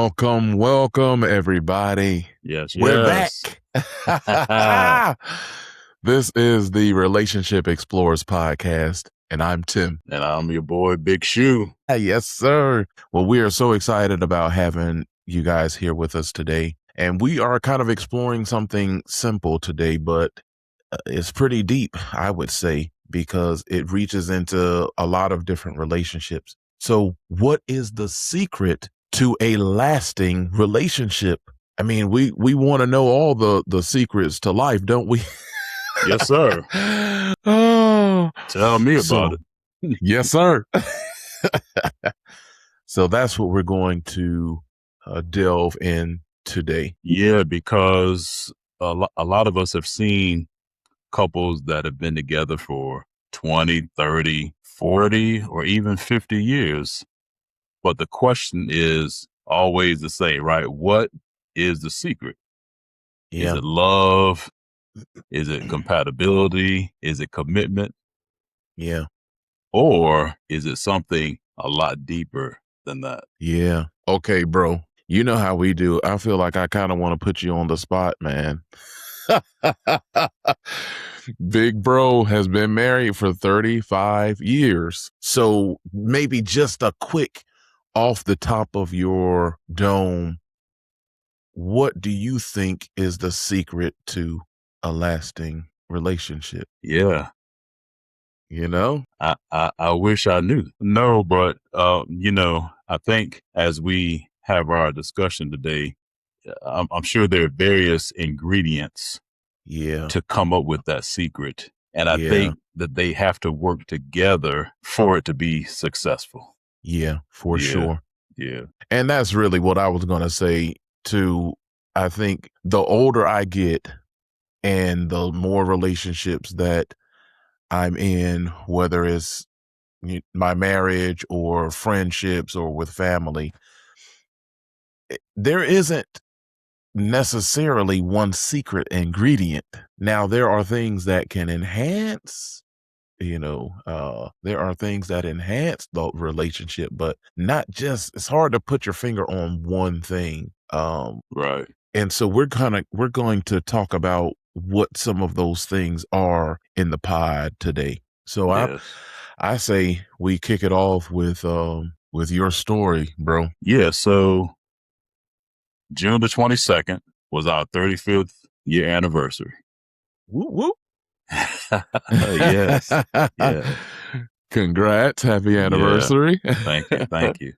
Welcome, everybody. Yes, We're yes. back. This is the Relationship Explorers podcast, and I'm Tim. And I'm your boy, Big Shoe. Yes, sir. Well, we are so excited about having you guys here with us today. And we are kind of exploring something simple today, but it's pretty deep, I would say, because it reaches into a lot of different relationships. So what is the secret to a lasting relationship? I mean, we want to know all the secrets to life, don't we? Yes, sir. Oh, Tell me about it. Yes, sir. So that's what we're going to delve in today. Yeah, because a lot of us have seen couples that have been together for 20, 30, 40, or even 50 years. But the question is always the same, right? What is the secret? Yeah. Is it love? Is it compatibility? Is it commitment? Yeah. Or is it something a lot deeper than that? Yeah. Okay, bro. You know how we do. I feel like I kind of want to put you on the spot, man. Big bro has been married for 35 years. So maybe just a quick off the top of your dome, what do you think is the secret to a lasting relationship? Yeah. You know? I wish I knew. No, but, I think as we have our discussion today, I'm sure there are various ingredients to come up with that secret. And I think that they have to work together for it to be successful. Yeah, for sure. Yeah. And that's really what I was going to say too. I think the older I get and the more relationships that I'm in, whether it's my marriage or friendships or with family, there isn't necessarily one secret ingredient. Now, there are things that can enhance, there are things that enhance the relationship, but not just, it's hard to put your finger on one thing. Right. And so we're going to talk about what some of those things are in the pod today. So I say we kick it off with your story, bro. Yeah. So June the 22nd was our 35th year anniversary. Woo woo. Yes. Yeah. Congrats. Happy anniversary. Yeah. Thank you.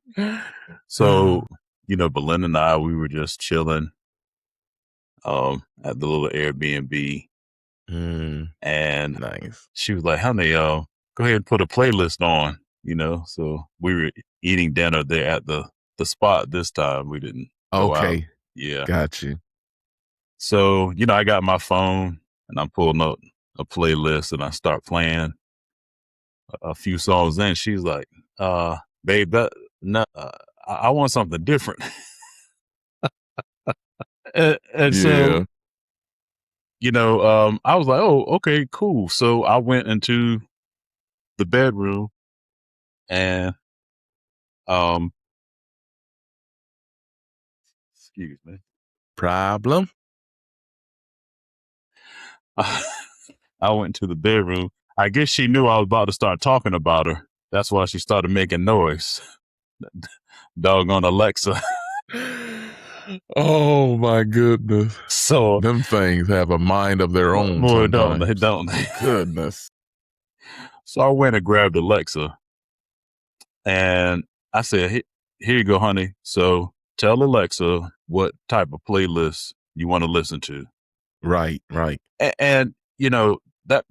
So, Belinda and I, we were just chilling at the little Airbnb. And nice. She was like, honey, go ahead and put a playlist on, So we were eating dinner there at the spot this time. We didn't go out. Yeah. Got you. So, I got my phone and I'm pulling up a playlist and I start playing a few songs in. She's like, babe, I want something different. and so, I was like, oh, okay, cool. So I went into the bedroom and, excuse me. Problem. I went to the bedroom. I guess she knew I was about to start talking about her. That's why she started making noise. Doggone Alexa. Oh my goodness. So them things have a mind of their own. Boy, don't they? Goodness. So I went and grabbed Alexa and I said, here you go, honey. So tell Alexa what type of playlist you want to listen to. Right. And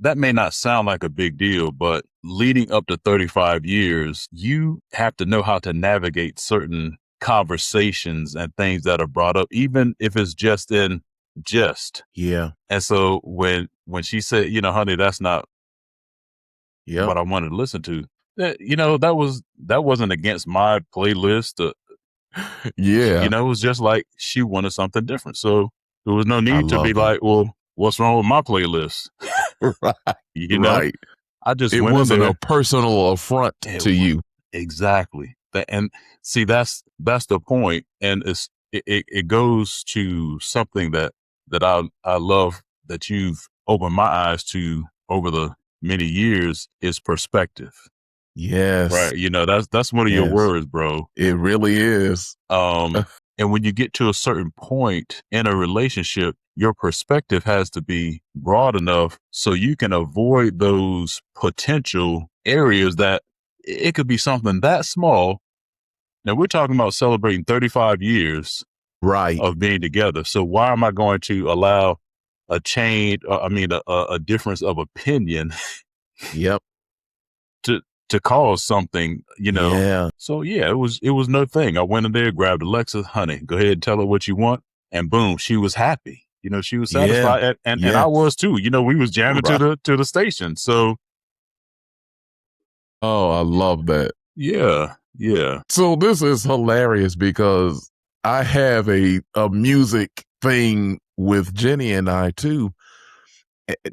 that may not sound like a big deal, but leading up to 35 years, you have to know how to navigate certain conversations and things that are brought up, even if it's just in jest. Yeah. And so when she said, honey, that's not what I wanted to listen to, that wasn't against my playlist. Yeah. It was just like she wanted something different. So there was no need to be like, well, what's wrong with my playlist? Right. Right. I just it went wasn't in there. A personal affront to you. Exactly. And see, that's the point, and it goes to something that I love that you've opened my eyes to over the many years is perspective. Yes. Right. You know, that's one of your Yes. words, bro. It really is. And when you get to a certain point in a relationship, your perspective has to be broad enough so you can avoid those potential areas that it could be something that small. Now we're talking about celebrating 35 years Right. of being together. So why am I going to allow a change, a difference of opinion Yep. to cause something, you know? Yeah. So yeah, it was no thing. I went in there, grabbed Alexa, honey, go ahead and tell her what you want, and boom, she was happy. You know, she was Yeah. satisfied, and I Yes. was too. You know, we was jamming Right. to the station. So Oh, I love that. yeah, yeah, So this is hilarious because I have a music thing with Jenny and I too,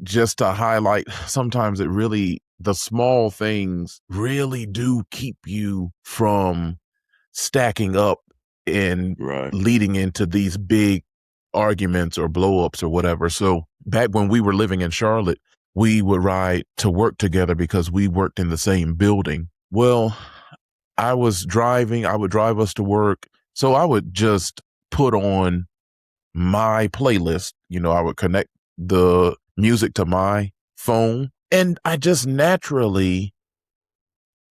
just to highlight sometimes it really the small things really do keep you from stacking up and right, leading into these big arguments or blowups or whatever. So back when we were living in Charlotte, we would ride to work together because we worked in the same building. Well, I would drive us to work. So I would just put on my playlist. You know, I would connect the music to my phone and I just naturally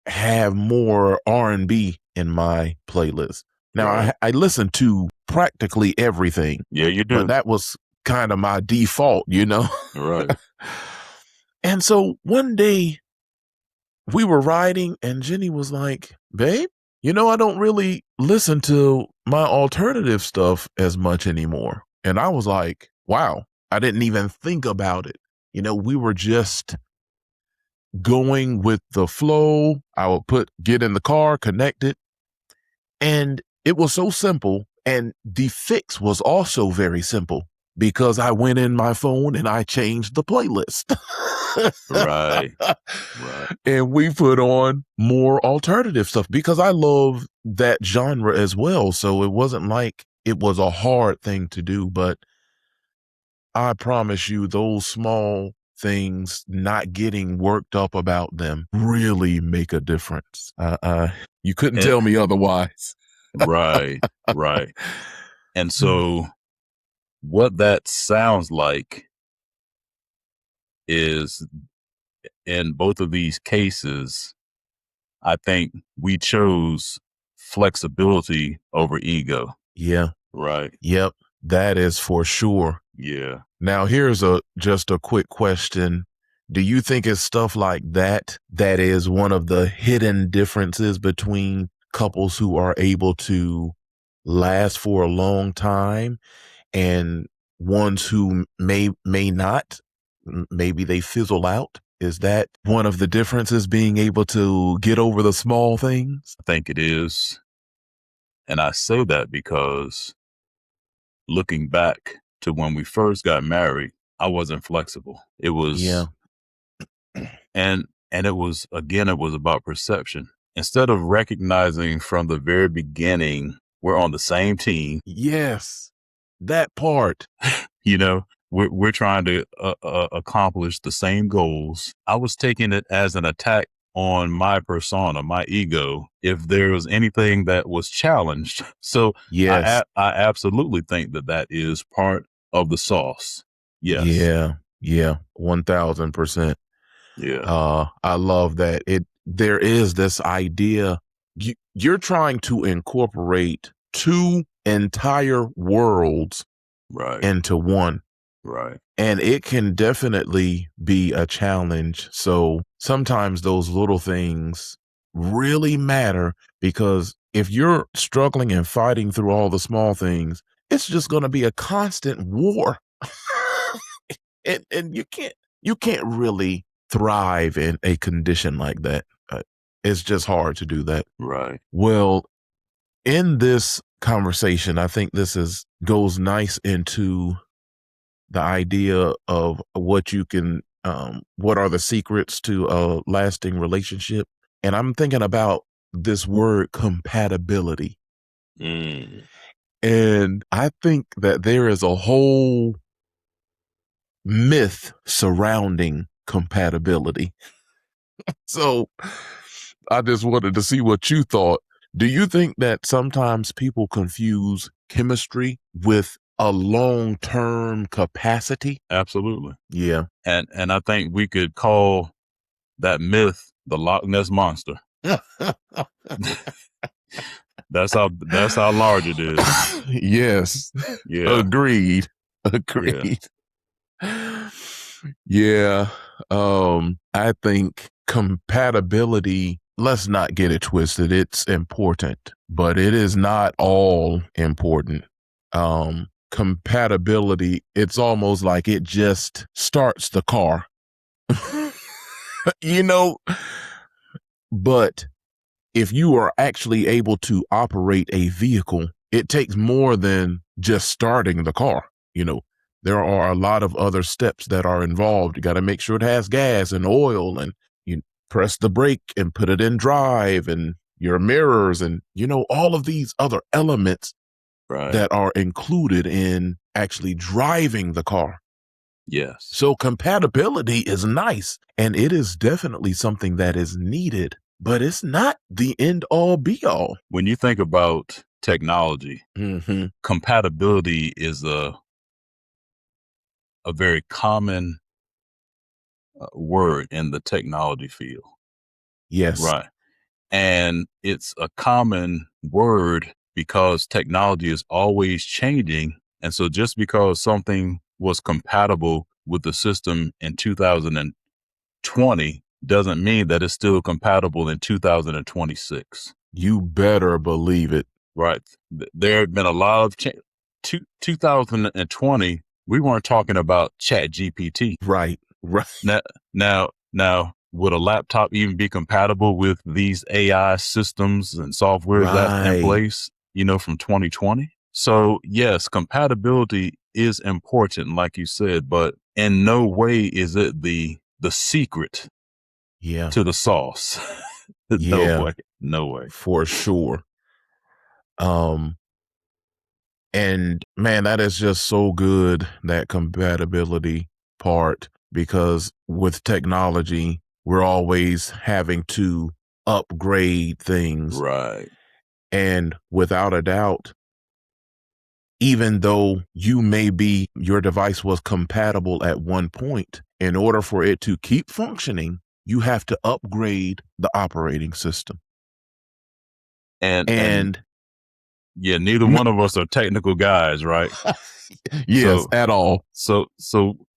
have more R&B in my playlist. Now right. I listen to practically everything, Yeah, you but do. that was kind of my default, you know? Right, And so one day we were riding and Jenny was like, babe, you know, I don't really listen to my alternative stuff as much anymore. And I was like, wow, I didn't even think about it. You know, we were just going with the flow. I would get in the car, connect it. And it was so simple. And the fix was also very simple because I went in my phone and I changed the playlist. right, right. And we put on more alternative stuff because I love that genre as well. So it wasn't like it was a hard thing to do, but I promise you, those small things, not getting worked up about them, really make a difference. You couldn't And, tell me otherwise. right, right. And so what that sounds like is in both of these cases, I think we chose flexibility over ego. Yeah. Right. Yep. That is for sure. Yeah. Now, here's just a quick question. Do you think it's stuff like that that is one of the hidden differences between couples who are able to last for a long time and ones who may not? Maybe they fizzle out. Is that one of the differences, being able to get over the small things? I think it is. And I say that because looking back to when we first got married, I wasn't flexible. It Yeah. was and it was again it was about perception. Instead of recognizing from the very beginning we're on the same team, Yes. That part. you know, we're trying to accomplish the same goals. I was taking it as an attack on my persona, my ego, if there was anything that was challenged. So Yes. I absolutely think that that is part of the sauce. Yes. Yeah. Yeah. 1000%. Yeah. I love that. There is this idea you're trying to incorporate two entire worlds Right. into one. Right. And it can definitely be a challenge. So sometimes those little things really matter because if you're struggling and fighting through all the small things, it's just going to be a constant war. And you can't really thrive in a condition like that. It's just hard to do that. Right. Well, in this conversation, I think this is goes nice into the idea of what you can what are the secrets to a lasting relationship. And I'm thinking about this word compatibility. Mm. And I think that there is a whole myth surrounding compatibility. So I just wanted to see what you thought. Do you think that sometimes people confuse chemistry with a long-term capacity? Absolutely. Yeah. And I think we could call that myth the Loch Ness monster. That's how large it is. Yes. Yeah. Agreed. Yeah. Agreed. Yeah. I think compatibility, let's not get it twisted. It's important, but it is not all important. Compatibility, it's almost like it just starts the car. you know, but if you are actually able to operate a vehicle, it takes more than just starting the car. You know, there are a lot of other steps that are involved. You got to make sure it has gas and oil, and you press the brake and put it in drive, and your mirrors, and, all of these other elements Right. that are included in actually driving the car. Yes. So compatibility is nice, and it is definitely something that is needed, but it's not the end all be all. When you think about technology, Mm-hmm. compatibility is a very common word in the technology field. Yes. Right. And it's a common word because technology is always changing. And so just because something was compatible with the system in 2020 doesn't mean that it's still compatible in 2026. You better believe it. Right. There have been a lot of 2020, we weren't talking about Chat GPT. Right. Right. Now, would a laptop even be compatible with these AI systems and softwares that's in Right. place, from 2020? So yes, compatibility is important, like you said, but in no way is it the secret Yeah. to the sauce. No Yeah. way. No way. For sure. And man, that is just so good, that compatibility part, because with technology, we're always having to upgrade things. Right. And without a doubt, even though your device was compatible at one point, in order for it to keep functioning, you have to upgrade the operating system. And And yeah, neither one of us are technical guys, right? yes, at all. So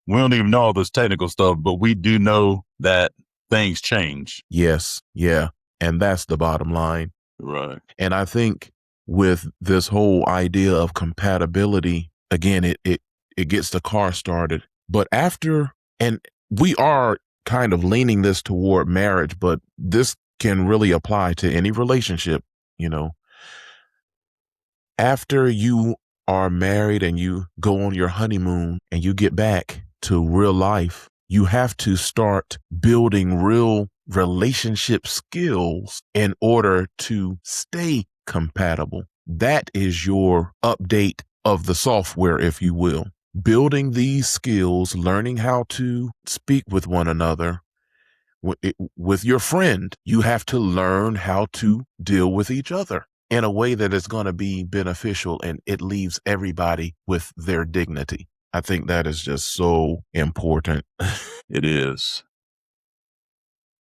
we don't even know all this technical stuff, but we do know that things change. Yes. Yeah. And that's the bottom line. Right. And I think with this whole idea of compatibility, again, it gets the car started. But and we are kind of leaning this toward marriage, but this can really apply to any relationship, you know. After you are married and you go on your honeymoon and you get back to real life, you have to start building real relationship skills in order to stay compatible. That is your update of the software, if you will. Building these skills, learning how to speak with one another. With your friend, you have to learn how to deal with each other in a way that is going to be beneficial, and it leaves everybody with their dignity. I think that is just so important. It is.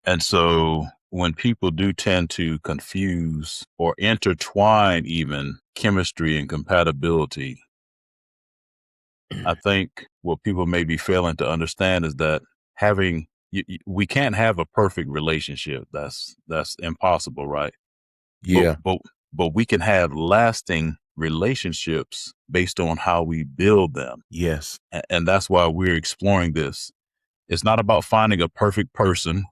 And so when people do tend to confuse or intertwine even chemistry and compatibility, I think what people may be failing to understand is that we can't have a perfect relationship. That's impossible, right? But Yeah. but but we can have lasting relationships based on how we build them. Yes. And that's why we're exploring this. It's not about finding a perfect person,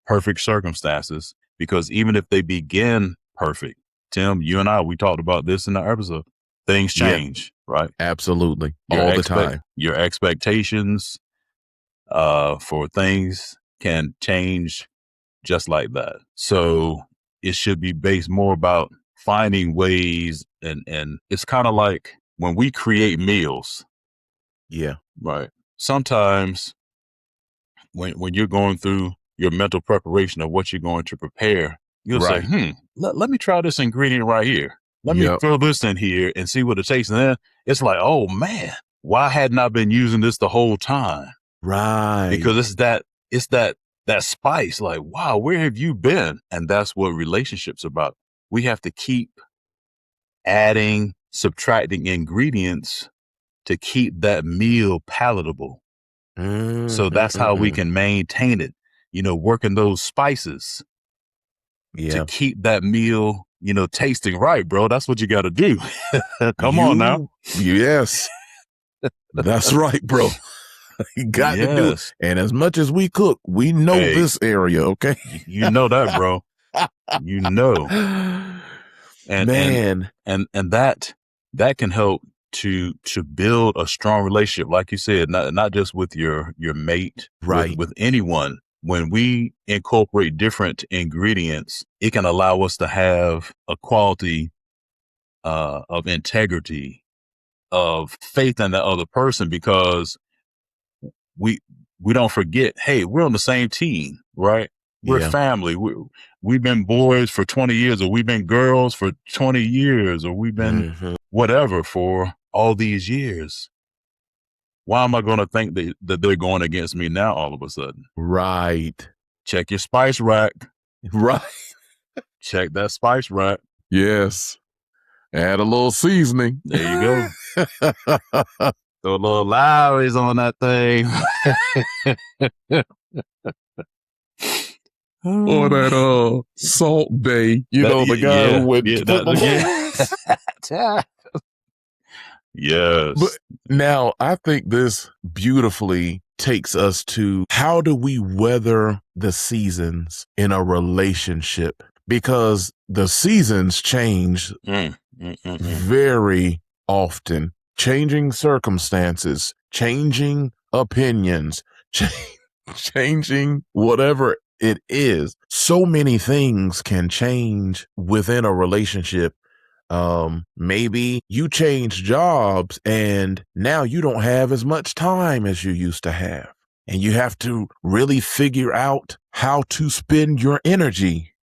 perfect circumstances, because even if they begin perfect, Tim, you and I, we talked about this in the episode, things Yeah. change, right? Absolutely. All the time. Your expectations for things can change just like that. So it should be based more about finding ways, and it's kind of like when we create meals. Yeah. Right. Sometimes when you're going through your mental preparation of what you're going to prepare, you'll say, Right. let me try this ingredient right here. Let me Yep. throw this in here and see what it tastes. And then it's like, oh man, why hadn't I been using this the whole time? Right. Because it's that spice. Like, wow, where have you been? And that's what relationships about. We have to keep adding, subtracting ingredients to keep that meal palatable. So that's how we can maintain it, working those spices to Yeah. keep that meal, tasting right, bro. That's what you got to do. Come on now. Yes. That's right, bro. You got to do it. Yes. And as much as we cook, we know this area, okay? You know that, bro. You know. And Man. and that can help to build a strong relationship, like you said, not just with your mate, Right. with anyone. When we incorporate different ingredients, it can allow us to have a quality of integrity, of faith in the other person, because we don't forget, hey, we're on the same team, right? We're Yeah. family. We've been boys for 20 years, or we've been girls for 20 years, or we've been whatever for all these years. Why am I going to think that they're going against me now all of a sudden? Right. Check your spice rack. Right. Check that spice rack. Yes. Add a little seasoning. There you go. Throw a little Lowry's on that thing. Or that Salt Bay, the guy who went Yes. But now I think this beautifully takes us to, how do we weather the seasons in a relationship? Because the seasons change very often. Changing circumstances, changing opinions, changing whatever it is. So many things can change within a relationship. Maybe you change jobs and now you don't have as much time as you used to have. And you have to really figure out how to spend your energy.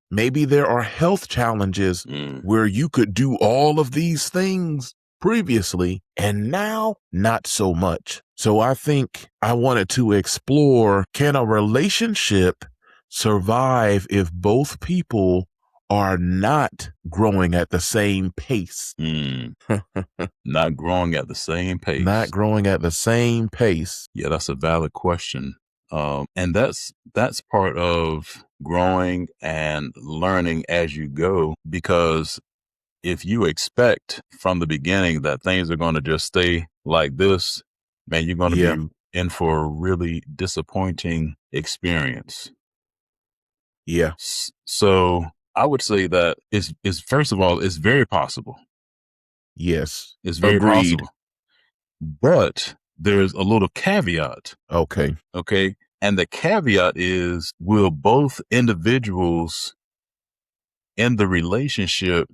Maybe there are health challenges where you could do all of these things previously and now not so much. So I think I wanted to explore, can a relationship survive if both people are not growing at the same pace? Not growing at the same pace. Not growing at the same pace. Yeah, that's a valid question. And that's part of growing and learning as you go, because if you expect from the beginning that things are going to just stay like this, man, you're going to be in for a really disappointing experience. Yeah. So I would say that is first of all, it's very possible. Yes. It's very possible. But there's a little caveat. Okay. Okay. And the caveat is, will both individuals in the relationship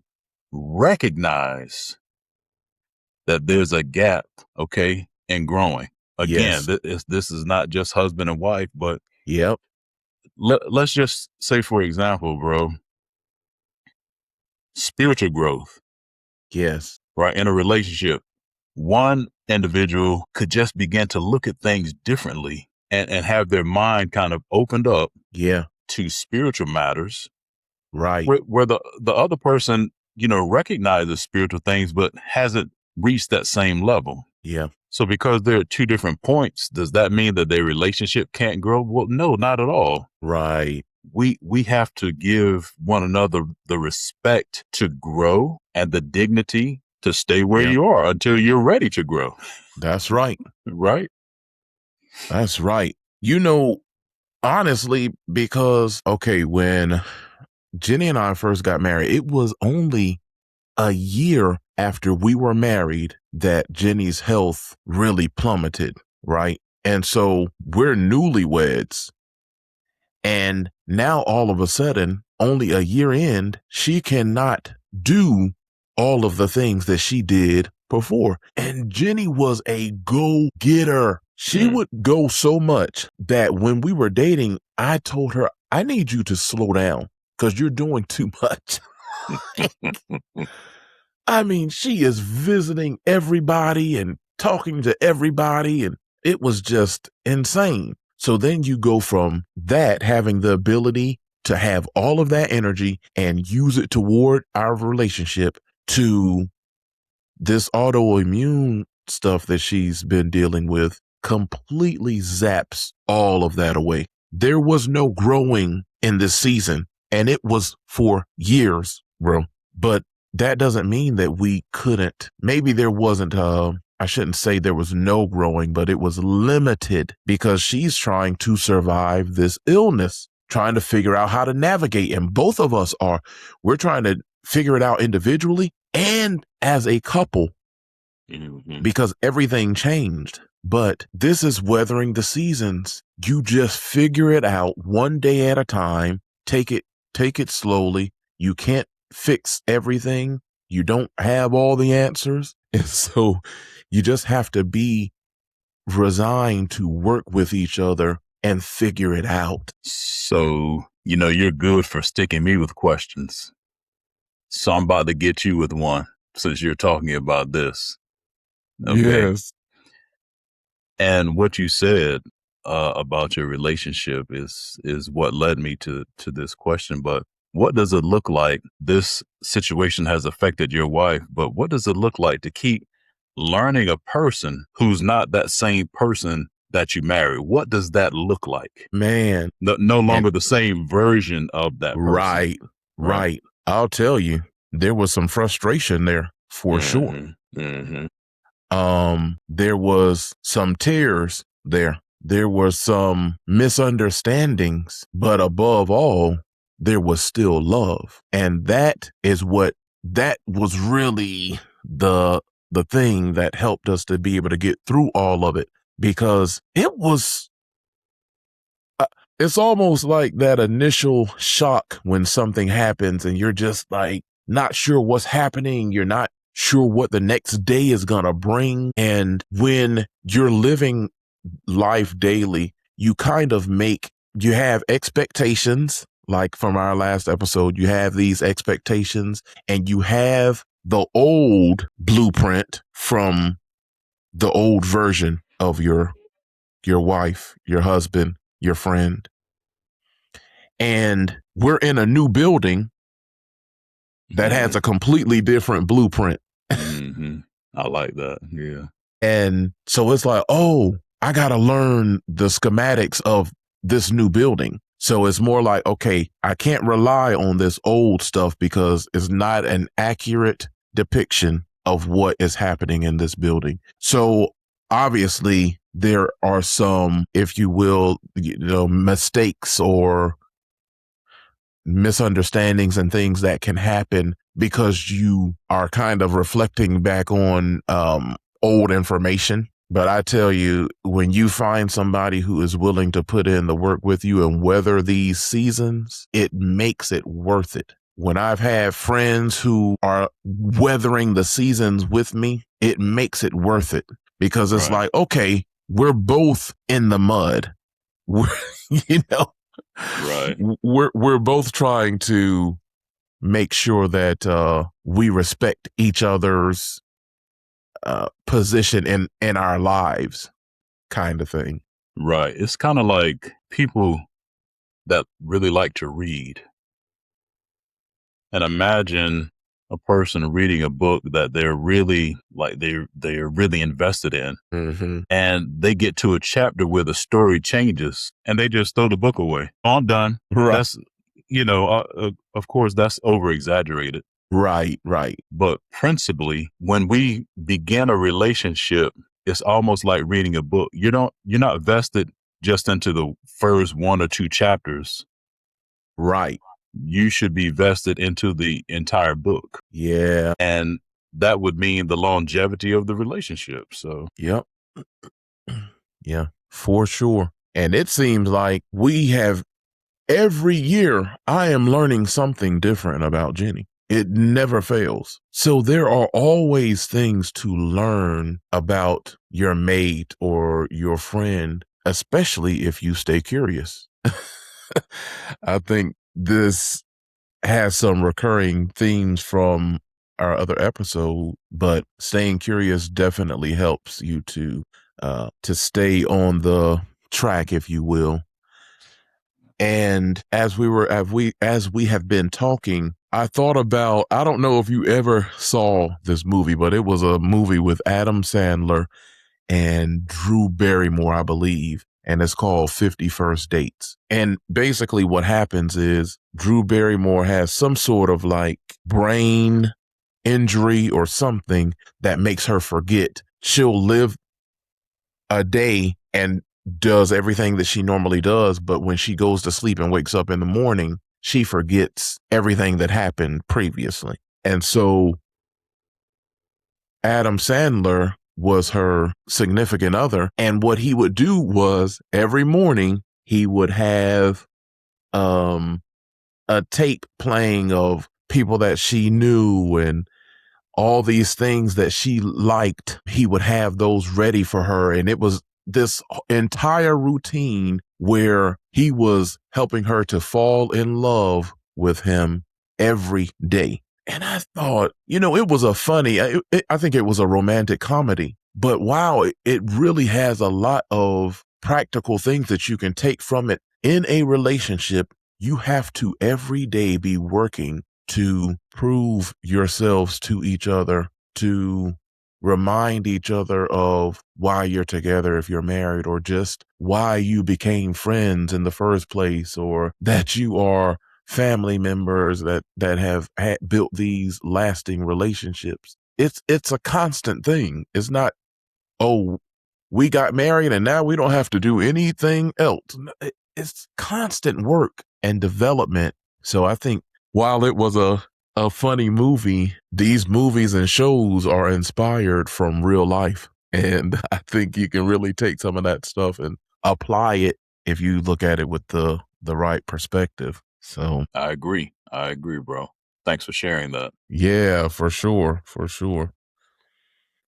recognize that there's a gap, okay, in growing? Again, this is not just husband and wife, but let's just say, for example, bro, spiritual growth. Yes. Right. In a relationship, one individual could just begin to look at things differently and have their mind kind of opened up to spiritual matters. Right. Where the other person, recognizes spiritual things, but hasn't reached that same level. Yeah. So because they're at two different points, does that mean that their relationship can't grow? Well, no, not at all. Right. We have to give one another the respect to grow and the dignity to stay where you are until you're ready to grow. That's right. Right. That's right. Honestly, because, okay, when Jenny and I first got married, it was only a year after we were married that Jenny's health really plummeted, right? And so we're newlyweds. And now all of a sudden, only a year in, she cannot do all of the things that she did before. And Jenny was a go getter. She would go so much that when we were dating, I told her, I need you to slow down because you're doing too much. I mean, she is visiting everybody and talking to everybody, and it was just insane. So then you go from that, having the ability to have all of that energy and use it toward our relationship, to this autoimmune stuff that she's been dealing with completely zaps all of that away. There was no growing in this season, and it was for years, bro. But that doesn't mean that we couldn't. Maybe there wasn't, I shouldn't say there was no growing, but it was limited because she's trying to survive this illness, trying to figure out how to navigate. And both of us are. We're trying to figure it out individually and as a couple, because everything changed. But this is weathering the seasons. You just figure it out one day at a time. Take it slowly. You can't fix everything. You don't have all the answers. And so you just have to be resigned to work with each other and figure it out. So, you're good for sticking me with questions. So I'm about to get you with one since you're talking about this. Okay. Yes. And what you said about your relationship is what led me to this question. But what does it look like? This situation has affected your wife, but what does it look like to keep learning a person who's not that same person that you marry? What does that look like? Man. No longer the same version of that person. Right. I'll tell you, there was some frustration there for sure. There was some tears there. There were some misunderstandings, but above all, there was still love. And that was really the thing that helped us to be able to get through all of it, because it's almost like that initial shock when something happens and you're just like not sure what's happening. You're not sure what the next day is going to bring. And when you're living life daily, you have expectations. Like from our last episode, you have these expectations and you have the old blueprint from the old version of your wife, your husband, your friend. And we're in a new building that has a completely different blueprint. I like that. Yeah. And so it's like, oh, I got to learn the schematics of this new building. So it's more like, okay, I can't rely on this old stuff because it's not an accurate depiction of what is happening in this building. So obviously there are some, if you will, mistakes or misunderstandings and things that can happen because you are kind of reflecting back on old information. But I tell you, when you find somebody who is willing to put in the work with you and weather these seasons, it makes it worth it. When I've had friends who are weathering the seasons with me, it makes it worth it, because it's like, okay, we're both in the mud. We're both trying to make sure that we respect each other's position in our lives, kind of thing. Right. It's kind of like people that really like to read. And imagine a person reading a book that they're really they're really invested in, and they get to a chapter where the story changes and they just throw the book away. I'm done. Right. That's, of course that's over exaggerated. Right. But principally, when we begin a relationship, it's almost like reading a book. You're not vested just into the first one or two chapters. Right. You should be vested into the entire book. Yeah. And that would mean the longevity of the relationship. So, yep. Yeah, for sure. And it seems like we have every year I am learning something different about Jenny. It never fails. So there are always things to learn about your mate or your friend, especially if you stay curious. I think this has some recurring themes from our other episode, but staying curious definitely helps you to stay on the track, if you will. And as we have been talking, I thought about, I don't know if you ever saw this movie, but it was a movie with Adam Sandler and Drew Barrymore, I believe, and it's called 50 First Dates. And basically what happens is Drew Barrymore has some sort of like brain injury or something that makes her forget. She'll live a day and does everything that she normally does, but when she goes to sleep and wakes up in the morning, she forgets everything that happened previously. And so Adam Sandler was her significant other, and what he would do was every morning he would have a tape playing of people that she knew and all these things that she liked. He would have those ready for her, and it was this entire routine where he was helping her to fall in love with him every day. And I thought, it was a funny, I think it was a romantic comedy, but wow, it really has a lot of practical things that you can take from it. In a relationship, you have to every day be working to prove yourselves to each other, to remind each other of why you're together if you're married, or just why you became friends in the first place, or that you are family members that have built these lasting relationships. It's a constant thing. It's not, oh, we got married and now we don't have to do anything else. It's constant work and development. So I think while it was a funny movie, these movies and shows are inspired from real life. And I think you can really take some of that stuff and apply it if you look at it with the right perspective. So I agree, bro. Thanks for sharing that. yeah, for sure, for sure.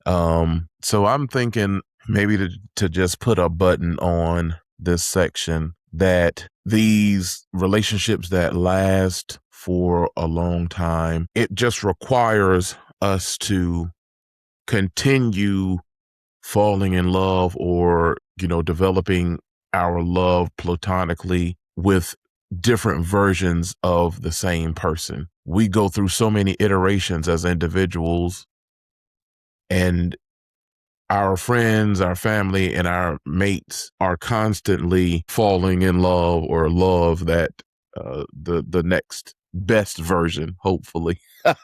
So I'm thinking maybe to just put a button on this section, that these relationships that last for a long time, it just requires us to continue falling in love, or, developing our love platonically with different versions of the same person. We go through so many iterations as individuals, and our friends, our family, and our mates are constantly falling in love, or love that the next best version, hopefully, of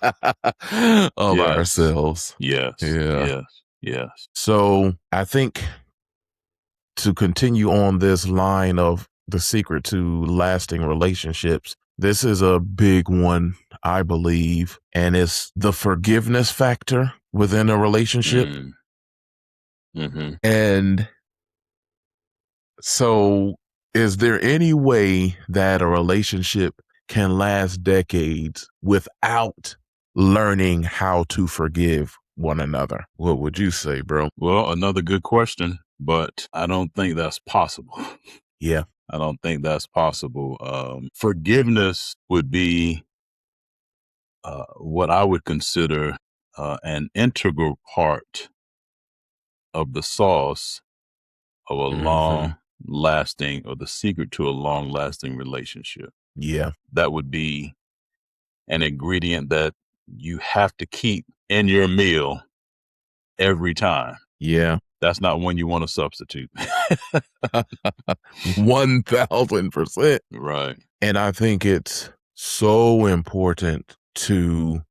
Yes, ourselves. yes, Yeah. yes, yes. So I think to continue on this line of the secret to lasting relationships, this is a big one, I believe, and it's the forgiveness factor within a relationship. Mm. Mm-hmm. And so, is there any way that a relationship can last decades without learning how to forgive one another? What would you say, bro? Well, another good question, but I don't think that's possible. Yeah. I don't think that's possible. Forgiveness would be what I would consider an integral part of the sauce of a Hmm. long lasting, or the secret to a long lasting relationship. Yeah. That would be an ingredient that you have to keep in your meal every time. Yeah. That's not one you want to substitute. 1000%. Right. And I think it's so important to,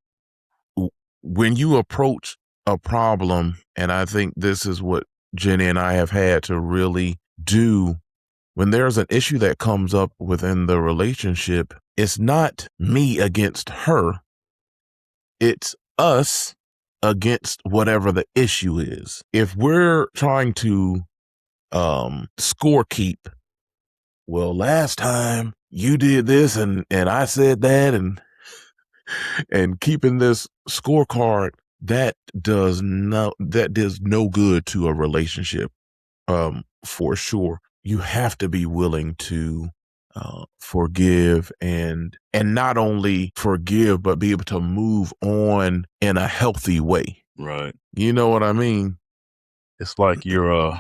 when you approach a problem, and I think this is what Jenny and I have had to really do. When there's an issue that comes up within the relationship, it's not me against her, it's us against whatever the issue is. If we're trying to score keep, well, last time you did this and I said that, and keeping this scorecard, that does no good to a relationship. For sure. You have to be willing to forgive, and not only forgive, but be able to move on in a healthy way. Right. You know what I mean? It's like you're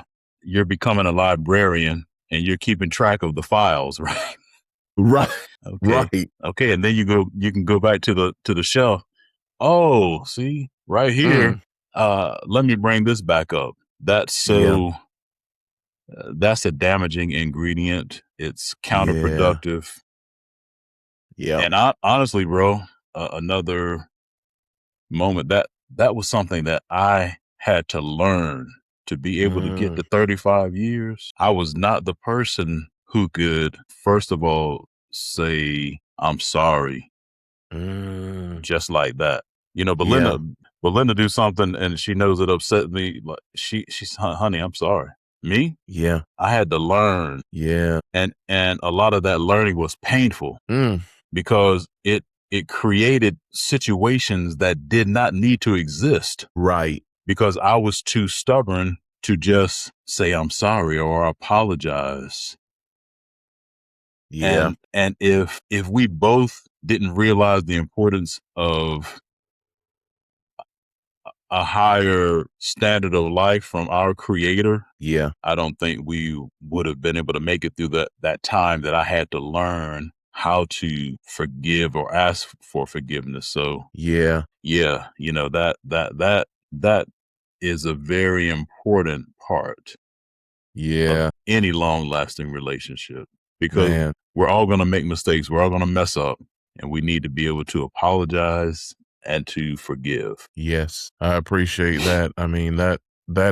becoming a librarian and you're keeping track of the files, right? Right. Okay. Right. Okay. And then you can go back to the shelf. Oh, see, right here. Mm. Let me bring this back up. That's Yeah. so that's a damaging ingredient. It's Yeah. counterproductive. Yep. And honestly, bro, another moment that was something that I had to learn to be able to get Mm. to 35 years. I was not the person who could, first of all, say, I'm sorry, Mm. just like that. You know, Yeah. Belinda do something and she knows it upset me. Like she's, honey, I'm sorry. Me, Yeah. I had to learn. Yeah. And a lot of that learning was painful Mm. because it created situations that did not need to exist Right. because I was too stubborn to just say I'm sorry or apologize. Yeah. And if we both didn't realize the importance of a higher standard of life from our creator, Yeah. I don't think we would have been able to make it through that time that I had to learn how to forgive or ask for forgiveness. So Yeah. yeah, you know, that is a very important part of Yeah. any long-lasting relationship because Man. we're all going to make mistakes, we're all going to mess up, and we need to be able to apologize and to forgive. Yes. I appreciate that. I mean, that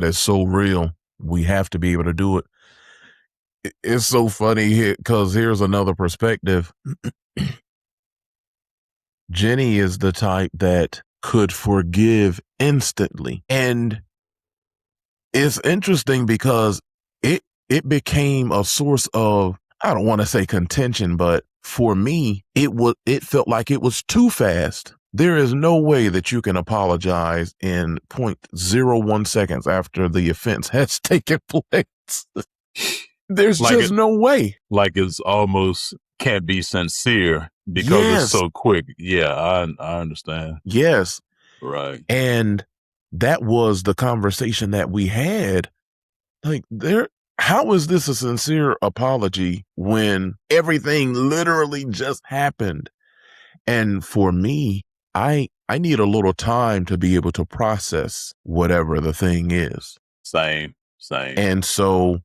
is so real. We have to be able to do it. It's so funny here because here's another perspective. Jenny is the type that could forgive instantly. And it's interesting because it became a source of, I don't want to say contention, but for me, it felt like it was too fast. There is no way that you can apologize in 0.01 seconds after the offense has taken place. There's Like just it, no way. like it's almost can't be sincere because it's Yes. so quick. Yeah, I understand. Yes. Right. And that was the conversation that we had. Like, how is this a sincere apology when everything literally just happened? And for me, I need a little time to be able to process whatever the thing is. Same, same. And so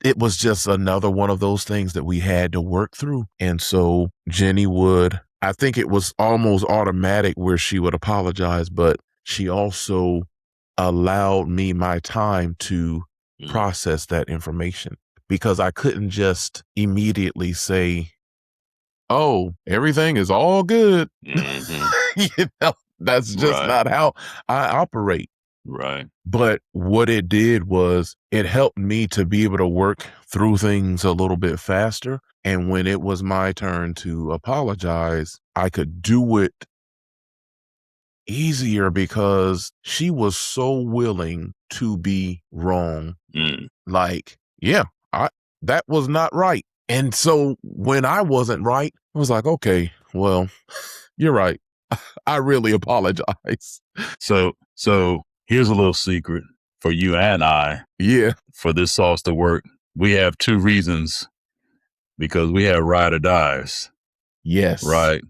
it was just another one of those things that we had to work through. And so Jenny would, I think it was almost automatic where she would apologize, but she also allowed me my time to process that information because I couldn't just immediately say, oh, everything is all good. Mm-hmm. That's just Right, not how I operate. right. But what it did was it helped me to be able to work through things a little bit faster. And when it was my turn to apologize, I could do it easier because she was so willing to be wrong. Mm. Like, yeah, I that was not right. And so when I wasn't right, I was like, okay, well, you're right. I really apologize. So here's a little secret for you and I Yeah. for this sauce to work. We have two reasons because we have ride or dies, Yes. right?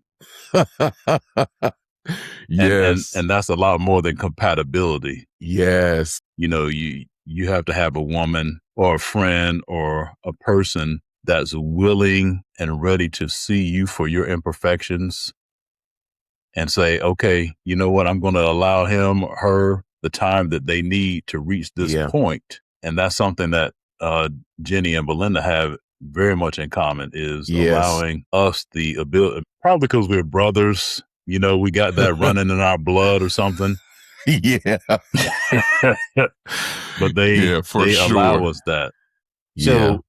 Yes. And that's a lot more than compatibility. Yes. You know, you have to have a woman or a friend or a person that's willing and ready to see you for your imperfections and say, okay, you know what? I'm going to allow him or her the time that they need to reach this Yeah. point. And that's something that Jenny and Belinda have very much in common is Yes. allowing us the ability, probably because we're brothers, you know, we got that running in our blood or something. Yeah. But Yeah, for they allow sure. us that. Yeah. So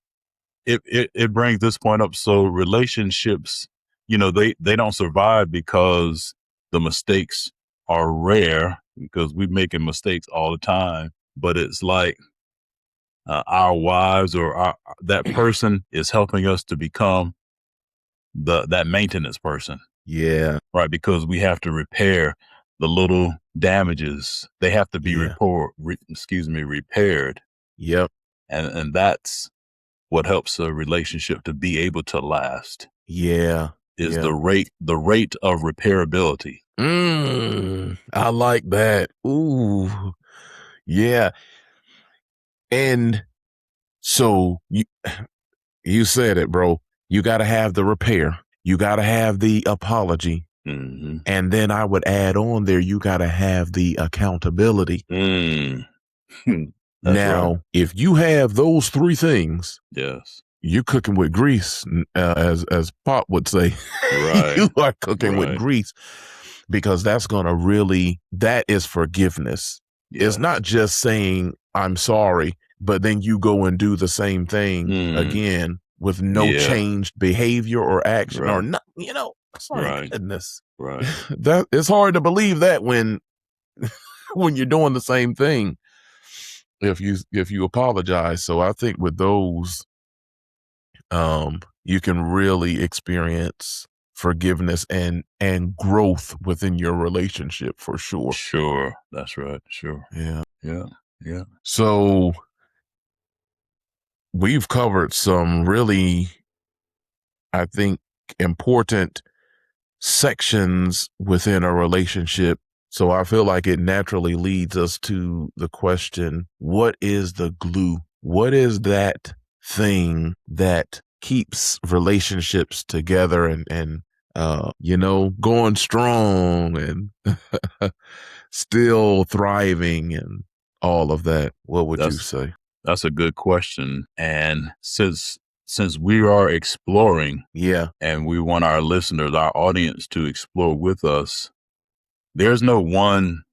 it brings this point up. So relationships, they don't survive because the mistakes are rare, because we're making mistakes all the time. But it's like our wives or that person is helping us to become that maintenance person. Yeah. Right, because we have to repair the little damages. They have to be Yeah. repaired. Yep. And that's what helps a relationship to be able to last, Yeah. is Yeah. the rate of repairability. I like that. Ooh. Yeah. And so you said it, bro. You got to have the repair. You got to have the apology. Mm-hmm. And then I would add on there, you got to have the accountability. That's right. Now, if you have those three things, Yes. you're cooking with grease, as Pop would say. Right. You are cooking with Right. grease, because that is forgiveness. It's Yes. not just saying I'm sorry, but then you go and do the same thing again with no Yeah. changed behavior or action or Right. not. It's like, Right. goodness, Right. that it's hard to believe that when when you're doing the same thing, if you apologize. So I think with those, you can really experience forgiveness and growth within your relationship for sure. Sure. That's right. Sure. Yeah. Yeah. Yeah. So we've covered some really, I think, important sections within a relationship. So I feel like it naturally leads us to the question, what is the glue? What is that thing that keeps relationships together and going strong and still thriving and all of that? What would you That's say? That's a good question. And since we are exploring, Yeah. and we want our listeners, our audience, to explore with us, there's no one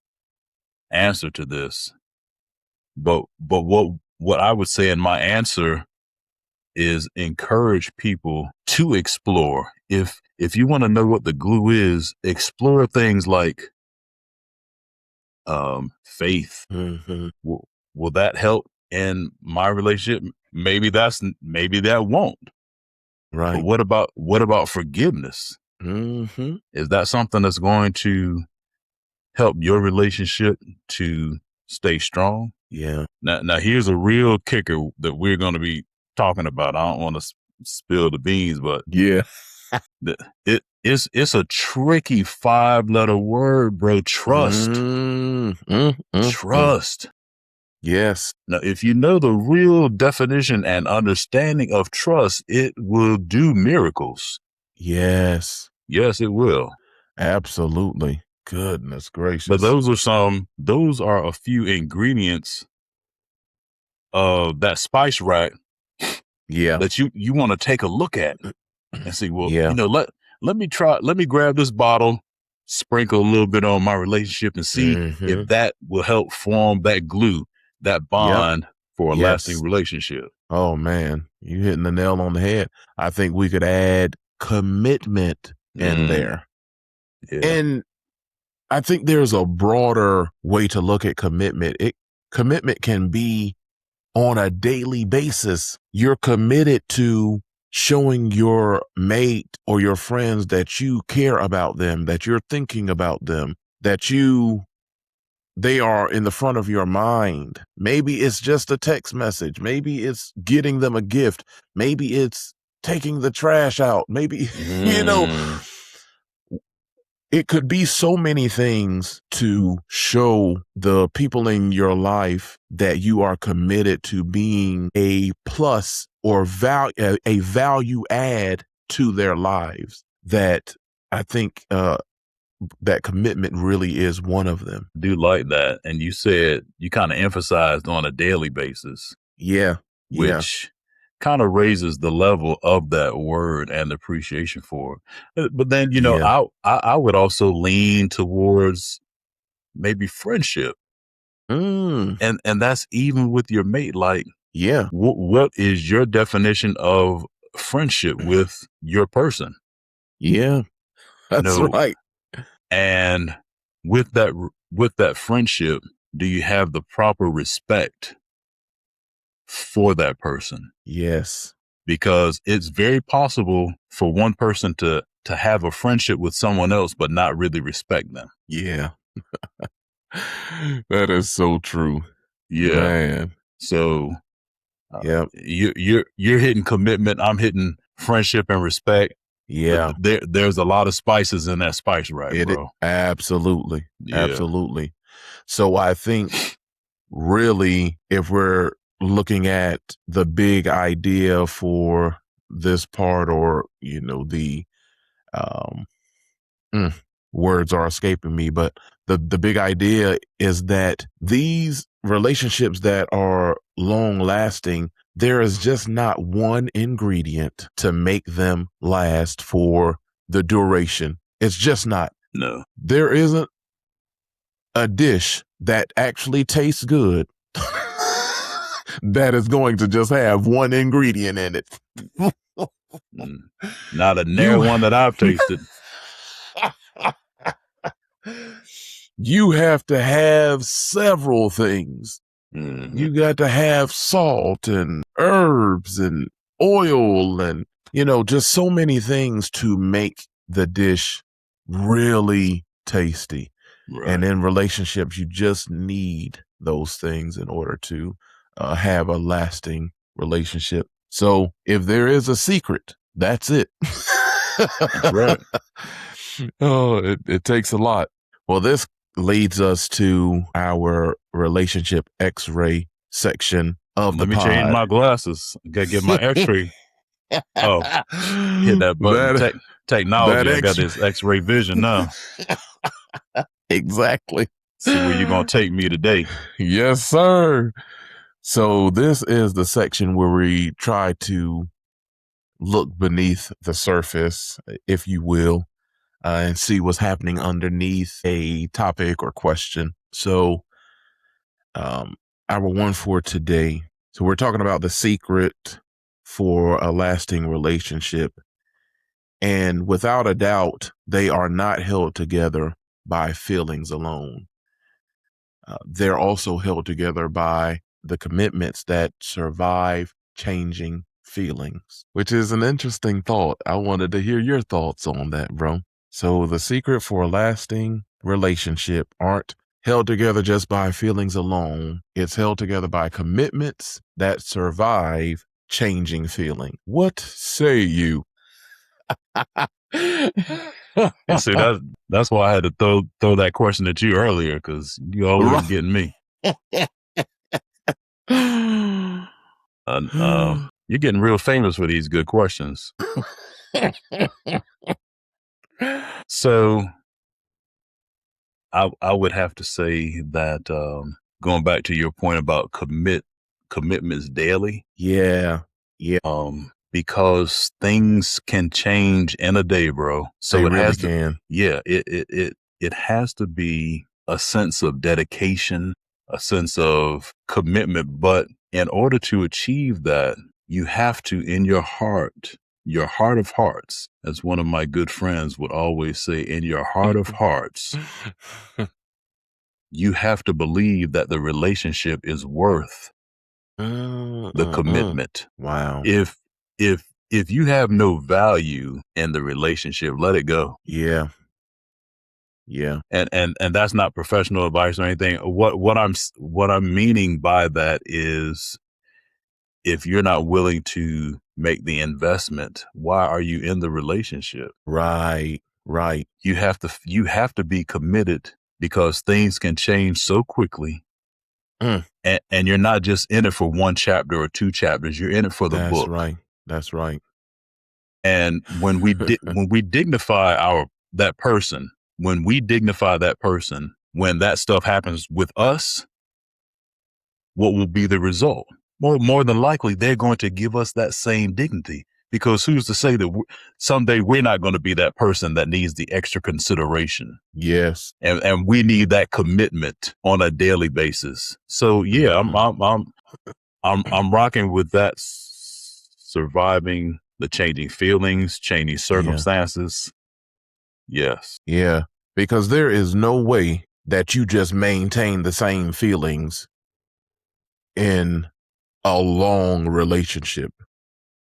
answer to this. But what I would say in my answer is encourage people to explore. If you want to know what the glue is, explore things like faith. Mm-hmm. Will that help in my relationship? Maybe that won't. But Right. what about forgiveness? Mm-hmm. Is that something that's going to help your relationship to stay strong? Yeah. Now here's a real kicker that we're going to be talking about. I don't want to spill the beans, but Yeah. it's a tricky 5-letter word, bro. Trust. Mm. Trust. Yes. Now, if you know the real definition and understanding of trust, it will do miracles. Yes. Yes, it will. Absolutely. Goodness But gracious. those are a few ingredients of that spice rack Yeah. that you want to take a look at and see, well, Yeah. let me grab this bottle, sprinkle a little bit on my relationship and see Mm-hmm. if that will help form that glue, that Yep. bond for a lasting Yes. relationship. Oh man, you hitting the nail on the head. I think we could add commitment in there. Yeah. And I think there's a broader way to look at commitment. Commitment can be on a daily basis. You're committed to showing your mate or your friends that you care about them, that you're thinking about them, that they are in the front of your mind. Maybe it's just a text message. Maybe it's getting them a gift. Maybe it's taking the trash out. Maybe, you know, it could be so many things to show the people in your life that you are committed to being a plus or a value add to their lives, that I think that commitment really is one of them. Do like that. And you said you kind of emphasized on a daily basis, Yeah. Yeah. which kind of raises the level of that word and appreciation for it. But then, Yeah. I would also lean towards maybe friendship. Mm. And that's even with your mate. Like, Yeah. What is your definition of friendship with your person? Yeah. That's No. right. And with that friendship, do you have the proper respect for that person? Yes. Because it's very possible for one person to have a friendship with someone else but not really respect them. Yeah. That is so true. Yeah. Man. So Yep. you're hitting commitment. I'm hitting friendship and respect. But Yeah. there's a lot of spices in that spice rack, bro. Absolutely. Yeah. Absolutely. So I think really, if we're looking at the big idea for this part, or, the, um, mm, words are escaping me, but the big idea is that these relationships that are long lasting, there is just not one ingredient to make them last for the duration. It's just not. No. There isn't a dish that actually tastes good that is going to just have one ingredient in it. Not a near You one that I've tasted. you have to have several things. Mm-hmm. You got to have salt and herbs and oil and, just so many things to make the dish really tasty. Right. And in relationships, you just need those things in order to have a lasting relationship. So if there is a secret, that's it. That's right. Oh, it takes a lot. Well, this leads us to our relationship X-ray section of the Let me pod. change my glasses. Gotta get my X-ray. Oh, hit that button. Technology. I got this X-ray vision now. Exactly. See where you're gonna take me today. Yes, sir. So this is the section where we try to look beneath the surface, if you will, and see what's happening underneath a topic or question. So, our one for today. So we're talking about the secret for a lasting relationship. And without a doubt, they are not held together by feelings alone. They're also held together by the commitments that survive changing feelings, which is an interesting thought. I wanted to hear your thoughts on that, bro. So the secret for a lasting relationship aren't held together just by feelings alone. It's held together by commitments that survive changing feeling. What say you? And see, that's why I had to throw that question at you earlier, because you always getting me. You're getting real famous for these good questions. So I would have to say that going back to your point about commitments daily. Yeah. Because things can change in a day, bro. So they it really has can. It has to be a sense of dedication, a sense of commitment. But in order to achieve that, you have to, in your heart of hearts, as one of my good friends would always say, in your heart of hearts, you have to believe that the relationship is worth the commitment. Wow. If you have no value in the relationship, let it go. Yeah. And that's not professional advice or anything. What I'm meaning by that is, if you're not willing to make the investment, why are you in the relationship? Right. You have to be committed, because things can change so quickly. And you're not just in it for one chapter or two chapters. You're in it for the book. That's right. And when we dignify that person, when that stuff happens with us, what will be the result? More than likely, they're going to give us that same dignity, because who's to say that someday we're not going to be that person that needs the extra consideration? Yes. And we need that commitment on a daily basis. So yeah, I'm rocking with that. Surviving the changing feelings, changing Yeah. circumstances. Yes. Yeah. Because there is no way that you just maintain the same feelings in a long relationship.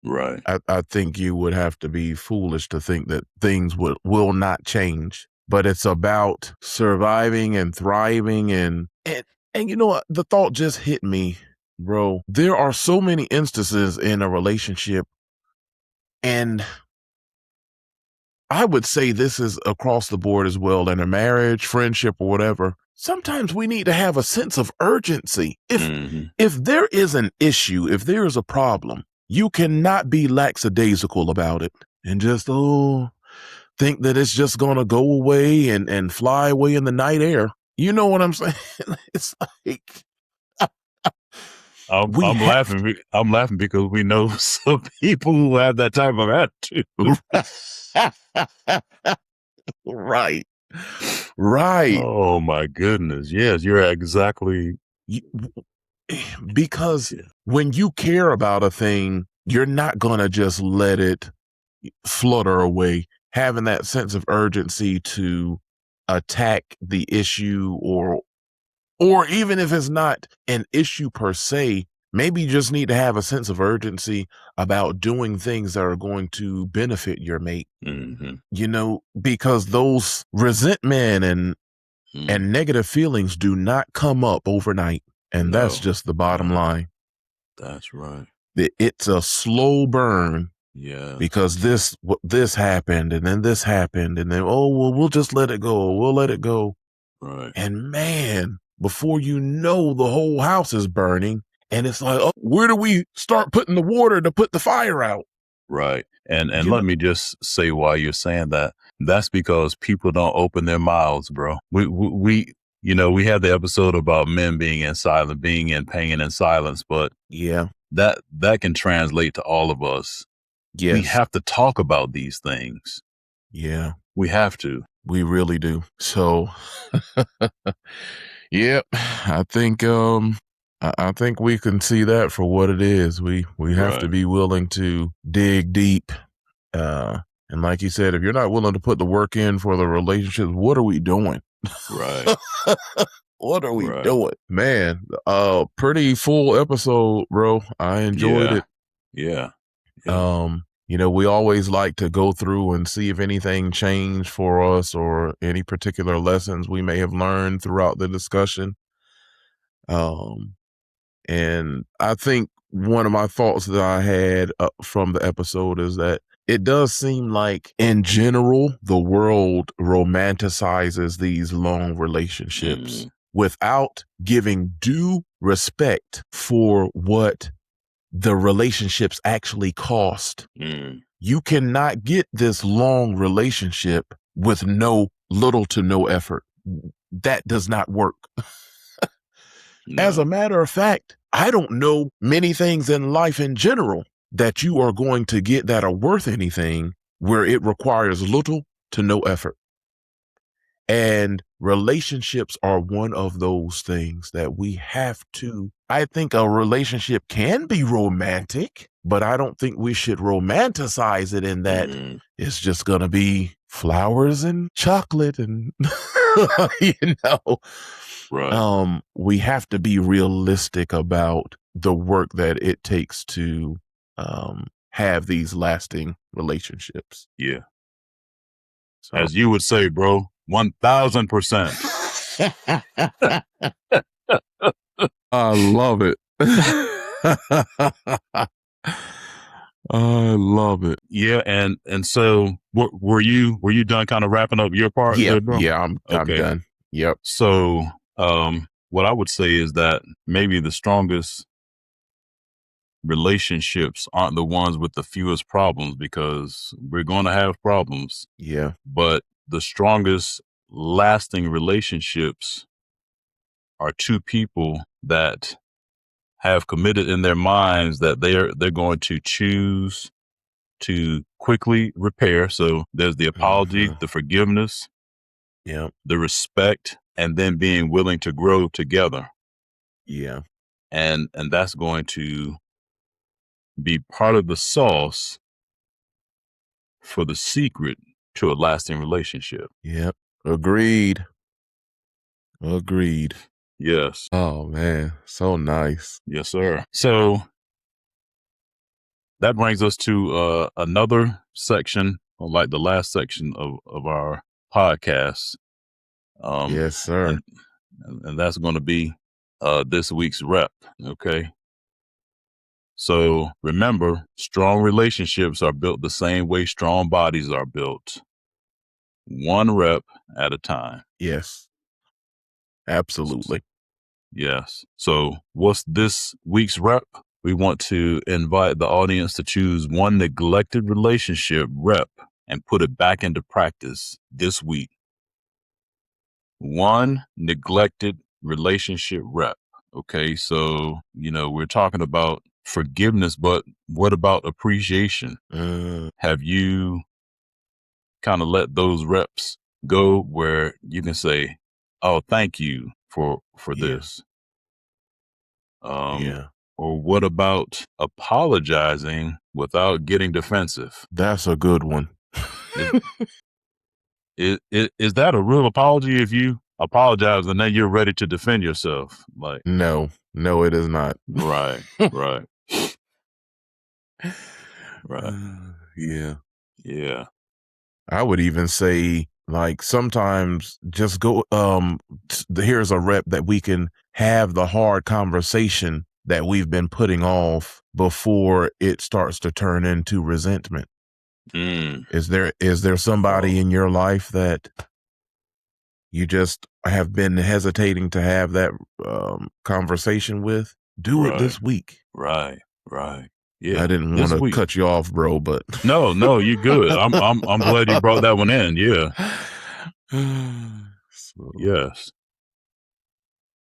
Right. I think you would have to be foolish to think that things will not change. But it's about surviving and thriving and you know what? The thought just hit me, bro. There are so many instances in a relationship, and I would say this is across the board as well in a marriage, friendship, or whatever. Sometimes we need to have a sense of urgency. If there is an issue, if there is a problem, you cannot be lackadaisical about it and just think that it's just gonna go away and fly away in the night air. You know what I'm saying? It's like we I'm have laughing. I'm laughing because we know some people who have that type of attitude. right. Right. Oh my goodness. Yes, you're exactly. You- because Yeah. when you care about a thing, you're not gonna just let it flutter away. Having that sense of urgency to attack the issue or even if it's not an issue per se, maybe you just need to have a sense of urgency about doing things that are going to benefit your mate. You know, because those resentment and negative feelings do not come up overnight. And that's No, just the bottom line. that's right. It's a slow burn Yeah. because this happened and then this happened and then well we'll just let it go. We'll let it go. Right. And man, before you know, the whole house is burning. And it's like, oh, where do we start putting the water to put the fire out? Right. And You let know, me just say why you're saying that. That's because people don't open their mouths, bro. We we had the episode about men being in silence, being in pain and silence, but yeah, that can translate to all of us. We yes, have to talk about these things. yeah, We have to. we really do. So, yep, I think we can see that for what it is. We have to Right. be willing to dig deep. Uh, and like you said, if you're not willing to put the work in for the relationships, what are we doing? Right. What are we Right. doing? Man, pretty full episode, bro. I enjoyed Yeah. it. Yeah. Yeah. You know, we always like to go through and see if anything changed for us or any particular lessons we may have learned throughout the discussion. Um, and I think one of my thoughts that I had from the episode is that it does seem like, in general, the world romanticizes these long relationships without giving due respect for what the relationships actually cost. You cannot get this long relationship with no little to no effort. That does not work. As a No. matter of fact, I don't know many things in life in general that you are going to get that are worth anything where it requires little to no effort. And relationships are one of those things that we have to. I think a relationship can be romantic, but I don't think we should romanticize it in that it's just going to be flowers and chocolate and, you know, Right. we have to be realistic about the work that it takes to have these lasting relationships. Yeah. So As you would say, bro, 1000%. I love it. I love it. Yeah, and so were you done kind of wrapping up your part Yeah, there, bro? yeah, I'm Okay. done. Yep. So, what I would say is that maybe the strongest relationships aren't the ones with the fewest problems because we're going to have problems, Yeah. but the strongest lasting relationships are two people that have committed in their minds that they're going to choose to quickly repair. So there's the apology, Mhm. the forgiveness, Yep. the respect, and then being willing to grow together. Yeah. And that's going to be part of the sauce for the secret to a lasting relationship. Yep. Agreed. Yes. Oh man, so nice. Yes, sir. So that brings us to another section, or like the last section of our podcast. Yes, sir. And that's going to be this week's rep. Okay. So remember, strong relationships are built the same way strong bodies are built, one rep at a time. Yes. Absolutely. Yes. So what's this week's rep? We want to invite the audience to choose one neglected relationship rep and put it back into practice this week. One neglected relationship rep. Okay. So, we're talking about forgiveness, but what about appreciation? Have you kind of let those reps go where you can say, oh, thank you for this? Or what about apologizing without getting defensive? That's a good one. Is that a real apology if you apologize and then you're ready to defend yourself? Like, no, it is not. Right. Yeah. Yeah. I would even say, like, sometimes just go, here's a rep that we can have the hard conversation that we've been putting off before it starts to turn into resentment. Is there somebody in your life that you just have been hesitating to have that conversation with? Do it this week. Right. Yeah. I didn't want to cut you off, bro, but no, you're good. I'm glad you brought that one in. Yeah. Yes.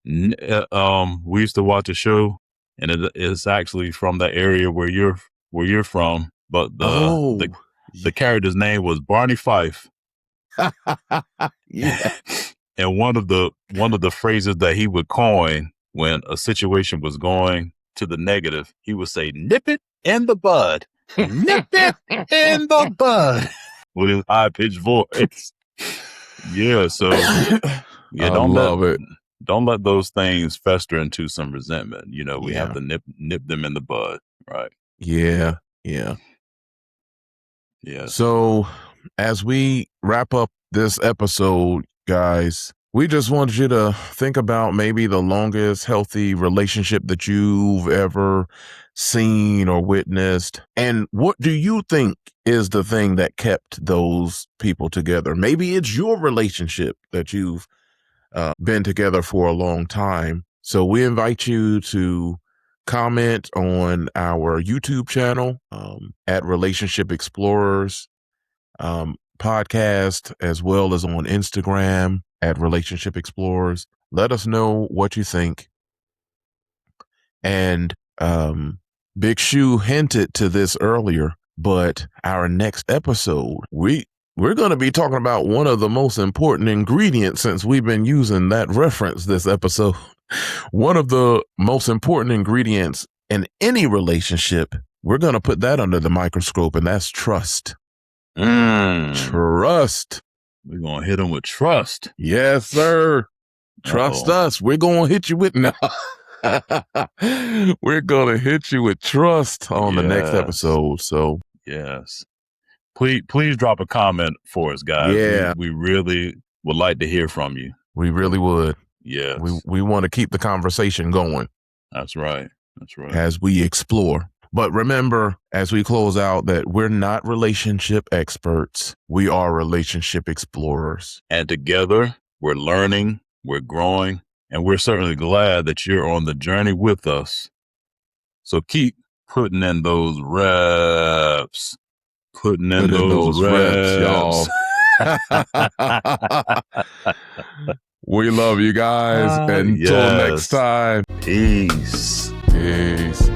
We used to watch a show, and it's actually from the area where you're from, but the character's name was Barney Fife. Yeah. And one of the phrases that he would coin when a situation was going to the negative, he would say, "Nip it in the bud, nip it in the bud," with his high pitched voice. Yeah. So yeah, don't let those things fester into some resentment. We have to nip them in the bud. Right. Yeah. So as we wrap up this episode, guys, we just want you to think about maybe the longest healthy relationship that you've ever seen or witnessed. And what do you think is the thing that kept those people together? Maybe it's your relationship that you've been together for a long time. So we invite you to comment on our YouTube channel at Relationship Explorers podcast, as well as on Instagram at Relationship Explorers. Let us know what you think. And Big Shoe hinted to this earlier, but our next episode, we're going to be talking about one of the most important ingredients, since we've been using that reference this episode. One of the most important ingredients in any relationship, we're going to put that under the microscope, and that's trust. Trust. We're going to hit them with trust. Yes, sir. Trust us. We're going to hit you with we're going to hit you with trust on the next episode. So yes, please drop a comment for us, guys. Yeah. We really would like to hear from you. We really would. Yes. We want to keep the conversation going. That's right. As we explore. But remember, as we close out, that we're not relationship experts. We are relationship explorers. And together, we're learning, we're growing, and we're certainly glad that you're on the journey with us. So keep putting in those reps. Putting in those reps, y'all. We love you guys. Until next time. Peace. Peace.